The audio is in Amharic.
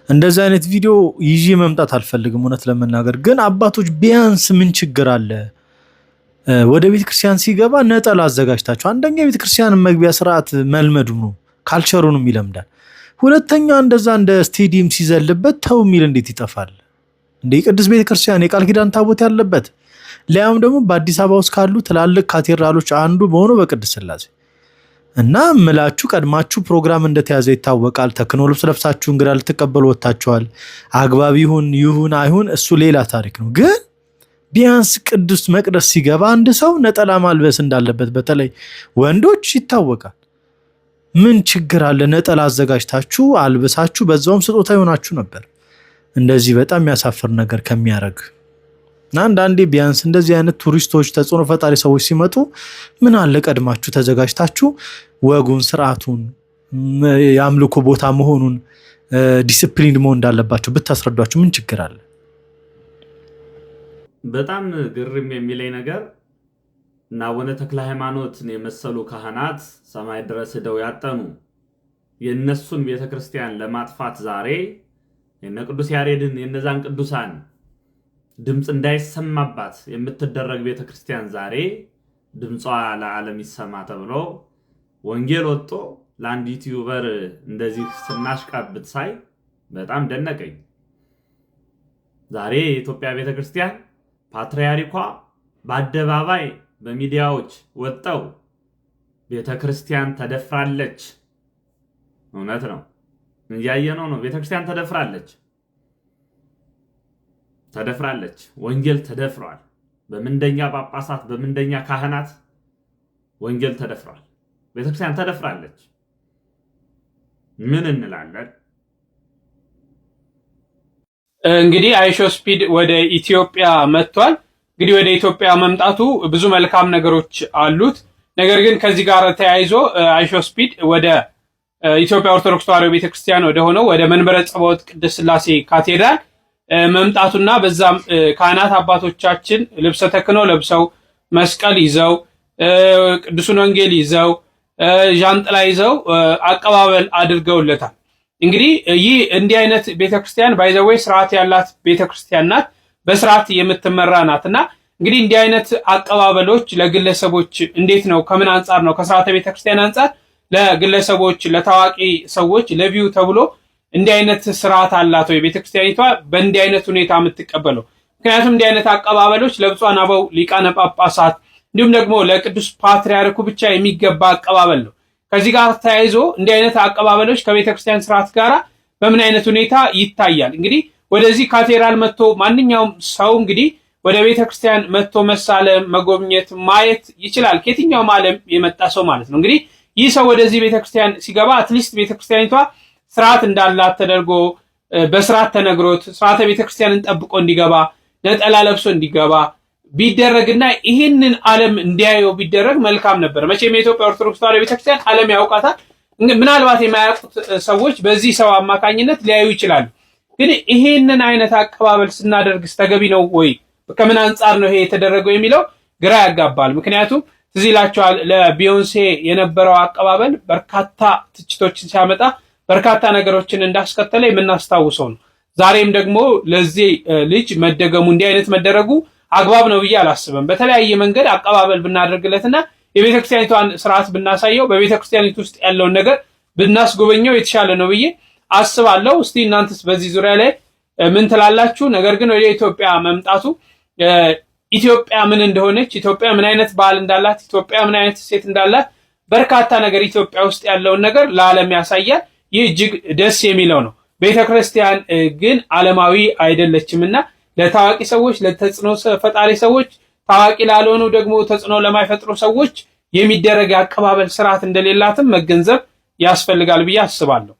እንደዚህ አይነት ቪዲዮ ይዤ መምጣት አልፈልግም እውነት ለመናገር ግን አባቶች ቢያንስ ምን ችግር አለ ወደ ቤተክርስቲያን ሲገባ ነጠላ አዘጋጅታችሁ አንደኛ ቤተክርስቲያን መግቢያ ስርዓት መልመዱ ነው ካልቸሩንም ይለምዳል ሁለተኛ እንደዛ እንደ ስቴዲየም ሲዘልበት ተው ሚል እንዴት ይጠፋል እንደ ቅዱስ ቤተክርስቲያን የቃል ኪዳን ታቦት ያለበት ሊያም ደግሞ በአዲስ አበባ ውስጥ ካሉ ትላልቅ ካቴድራሎች አንዱ በሆነው በቅድስት ሥላሴ እና ምላችሁ ቀድማችሁ ፕሮግራም እንደተያዘ ይታወቃል ተክኖ ልብስ ለብሳችሁ እንግዳ ልትቀበሉ ወጣችኋል አግባብ ይሁን አይሁን እሱ ሌላ ታሪክ ነው ግን ቢያንስ ቅዱስ መቅደስ ሲገባ አንድ ሰው ነጠላ ማልበስ እንዳለበት በተለይ ወንዶች ይታወቃል ምን ችግር አለ ነጠላ አዘጋጅታችሁ አልበሳችሁ በዛውም ስጦታ ይሆናችሁ ነበር እንደዚህ በጣም የሚያሳፍር ነገር ከሚያረግ አንዳንዴ ቢያንስ እንደዚህ አይነት ቱሪስቶች ተጽዕኖ ፈጣሪ ሰዎች ሲመጡ ምን አለ ቀድማችሁ ተዘጋጅታችሁ ወጉን ስርዓቱን ያምልኮ ቦታ መሆኑን ዲሲፕሊን መሆን እንዳለባችሁ ብታስረዷችሁ ምን ችግር አለ በጣም ግርም የሚለኝ ነገር እና አቡነ ተክለ ሃይማኖትን የመሰሉ ካህናት ሰማይ ድረስ ሄደው ያጠኑ የነሱን ቤተክርስቲያን ለማጥፋት ዛሬ የነ ቅዱስ ያሬድን የነዛን ቅዱሳን ድምጽ እንዳይሰማባት የምትደረግ ቤተክርስቲያን ዛሬ ድምጿ ለዓለም ይሰማ ተብሎ ወንጌል ወጥቶ ለአንድ ዩቲዩበር እንደዚህ ስናሽቃብጥ ሳይ በጣም ደነቀኝ ዛሬ የኢትዮጵያ ቤተክርስቲያን ፓትርያርኳ በአደባባይ በሚዲያዎች ወጣው ቤተክርስቲያን ተደፍራለች እውነት ነው እንያየነው ነው ቤተክርስቲያን ተደፍራለች ወንጌል ተደፍሯል በምንደኛ ጳጳሳት በምንደኛ ካህናት ወንጌል ተደፍሯል ቤተክርስቲያን ተደፍራለች ምን እንላለን እንግዲህ አይሾ ስፒድ ወደ ኢትዮጵያ መጥቷል እንግዲህ ወደ ኢትዮጵያ መምጣቱ ብዙ መልካም ነገሮች አሉት ነገር ግን ከዚህ ጋር ተያይዞ አይሾ ስፒድ ወደ ኢትዮጵያ ኦርቶዶክስ ተዋሕዶ ቤተክርስቲያን ወደ ሆነው ወደ መንበረ ጸባዖት ቅድስት ሥላሴ ካቴድራል መምጣቱና በዛም ካህናት አባቶቻችን ልብሰ ተክህኖ ለብሰው መስቀል ይዘው ቅዱሱን ወንጌል ይዘው ዣንጥላ ይዘው አቀባበል አድርገውለታል እንግዲህ ይህ እንዲህ አይነት ቤተክርስቲያን ባይዘዌ ስርዓት ያላት ቤተክርስቲያን ናት በስርዓት የምትመራ ናትና እንግዲህ እንዲህ አይነት አቀባበሎች ለግለሰቦች እንዴት ነው ከምን አንፃር ነው ከስርዓተ ቤተክርስቲያን አንፃር ለግለሰቦች ለታዋቂ ሰዎች ለቪው ተብሎ እንዲህ አይነት ስርዓት አላት ወይ ቤተክርስቲያኒቷ በእንዲህ አይነት ሁኔታ የምትቀበለው ምክንያቱም እንዲህ አይነት አቀባበሎች ለብፁዓን አበው ሊቃነ ጳጳሳት እንዲሁም ደግሞ ለቅዱስ ፓትርያርኩ ብቻ የሚገባ አቀባበል ነው ከዚህ ጋር ተያይዞ እንዲህ አይነት አቀባበሎች ከቤተክርስቲያን ስርዓት ጋራ በምን አይነት ሁኔታ ይታያል እንግዲህ ወደዚህ ካቴድራል መጥቶ ማንኛውም ሰው እንግዲህ ወደ ቤተክርስቲያን መጥቶ መሳለም መጎብኘት ማየት ይችላል ከየትኛውም ዓለም የመጣ ሰው ማለት ነው እንግዲህ ይህ ሰው ወደዚህ ቤተክርስቲያን ሲገባ አትሊስት ቤተክርስቲያኒቷ ስርዓት እንዳላት ተደርጎ በስርዓት ተነግሮት ስርዓተ ቤተክርስቲያንን ጠብቆ እንዲገባ ነጠላ ለብሶ እንዲገባ ቢደረግና ይሄንን ዓለም እንዲያየው ቢደረግ መልካም ነበር መቼም የኢትዮጵያ ኦርቶዶክስ ተዋሕዶ ቤተክርስቲያን ዓለም ያውቃታል ምናልባት የማያውቁት ሰዎች በዚህ ሰው አማካኝነት ሊያዩ ይችላሉ ግን ይሄንን አይነት አቀባበል ስናደርግስ ተገቢ ነው ወይ ከምን አንፃር ነው ይሄ የተደረገው የሚለው ግራ ያጋባል ምክንያቱም እዚህ ላችኋል ለቢዮንሴ የነበረው አቀባበል በርካታ ትችቶችን ሲያመጣ በርካታ ነገሮችን እንዳስከተለ የምናስታውሰው ነው ዛሬም ደግሞ ለዚህ ልጅ መደገሙ እንዲህ አይነት መደረጉ አግባብ ነው ብዬ አላስብም በተለያየ መንገድ አቀባበል ብናደርግለትና የቤተክርስቲያኒቷን ስርዓት ብናሳየው በቤተክርስቲያኒቱ ውስጥ ያለውን ነገር ብናስጎበኘው የተሻለ ነው ብዬ አስባለሁ እስቲ እናንተስ በዚህ ዙሪያ ላይ ምን ትላላችሁ ነገር ግን ወደ ኢትዮጵያ መምጣቱ ኢትዮጵያ ምን እንደሆነች ኢትዮጵያ ምን አይነት ባህል እንዳላት ኢትዮጵያ ምን አይነት ሴት እንዳላት በርካታ ነገር ኢትዮጵያ ውስጥ ያለውን ነገር ለዓለም ያሳያል ይህ እጅግ ደስ የሚለው ነው ቤተክርስቲያን ግን ዓለማዊ አይደለችምና ለታዋቂ ሰዎች ለተጽዕኖ ፈጣሪ ሰዎች ታዋቂ ላልሆኑ ደግሞ ተጽዕኖ ለማይፈጥሩ ሰዎች የሚደረግ አቀባበል ስርዓት እንደሌላትም መገንዘብ ያስፈልጋል ብዬ አስባለሁ